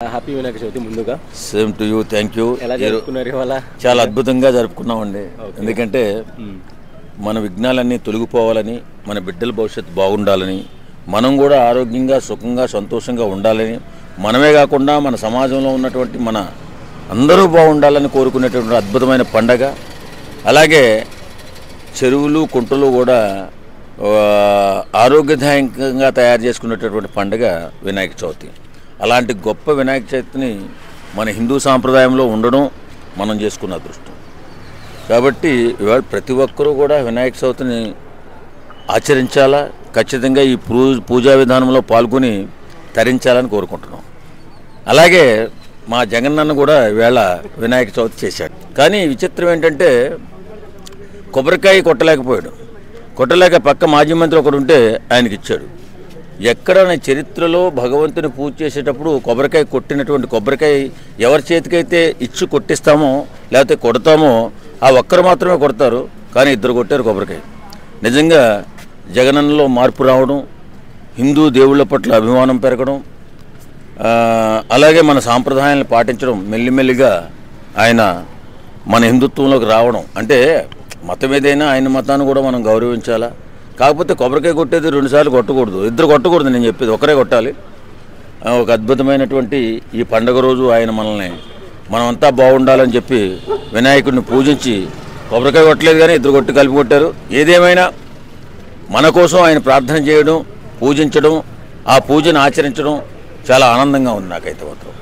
Happy Vinayaka Chavithi ముందుగా. Same to you, thank you. ఎలా జరుపుకున్నారు ఇవాళ? చాలా అద్భుతంగా జరుపుకున్నామండి. ఎందుకంటే మన విఘ్నాలన్నీ తొలగిపోవాలని, మన బిడ్డల భవిష్యత్తు బాగుండాలని, మనం కూడా ఆరోగ్యంగా సుఖంగా సంతోషంగా ఉండాలని, మనమే కాకుండా మన సమాజంలో ఉన్నటువంటి మన అందరూ బాగుండాలని కోరుకునేటువంటి అద్భుతమైన పండగ. అలాగే చెరువులు కుంటలు కూడా ఆరోగ్యదాయకంగా తయారు చేసుకునేటటువంటి పండుగ వినాయక చవితి. అలాంటి గొప్ప వినాయక చవితిని మన హిందూ సాంప్రదాయంలో ఉండడం మనం చేసుకున్న అదృష్టం. కాబట్టి ఇవాళ ప్రతి ఒక్కరూ కూడా వినాయక చవితిని ఆచరించాలా, ఖచ్చితంగా ఈ పూజా విధానంలో పాల్గొని తరించాలని కోరుకుంటున్నాం. అలాగే మా జగనన్న కూడా ఈవేళ వినాయక చవితి చేశాడు. కానీ విచిత్రం ఏంటంటే కొబ్బరికాయ కొట్టలేకపోయాడు. కొట్టలేక పక్క మాజీ మంత్రి ఒకడు ఉంటే ఆయనకి ఇచ్చాడు. ఎక్కడైనా చరిత్రలో భగవంతుని పూజ చేసేటప్పుడు కొబ్బరికాయ కొట్టినటువంటి కొబ్బరికాయ ఎవరి చేతికైతే ఇచ్చి కొట్టిస్తామో లేకపోతే కొడతామో ఆ ఒక్కరు మాత్రమే కొడతారు. కానీ ఇద్దరు కొట్టారు కొబ్బరికాయ. నిజంగా జగనన్నలో మార్పు రావడం, హిందూ దేవుళ్ళ పట్ల అభిమానం పెరగడం, అలాగే మన సాంప్రదాయాలను పాటించడం, మెల్లిమెల్లిగా ఆయన మన హిందుత్వంలోకి రావడం. అంటే మతం ఏదైనా ఆయన మతాన్ని కూడా మనం గౌరవించాలా. కాకపోతే కొబ్బరికాయ కొట్టేది 2 సార్లు కొట్టకూడదు, ఇద్దరు కొట్టకూడదు. నేను చెప్పేది ఒకరే కొట్టాలి. ఒక అద్భుతమైనటువంటి ఈ పండుగ రోజు ఆయన మనల్ని మనమంతా బాగుండాలని చెప్పి వినాయకుడిని పూజించి కొబ్బరికాయ కొట్టలేదు కానీ ఇద్దరు కొట్టి కలిపి కొట్టారు. ఏదేమైనా మన కోసం ఆయన ప్రార్థన చేయడం, పూజించడం, ఆ పూజను ఆచరించడం చాలా ఆనందంగా ఉంది నాకైతే మాత్రం.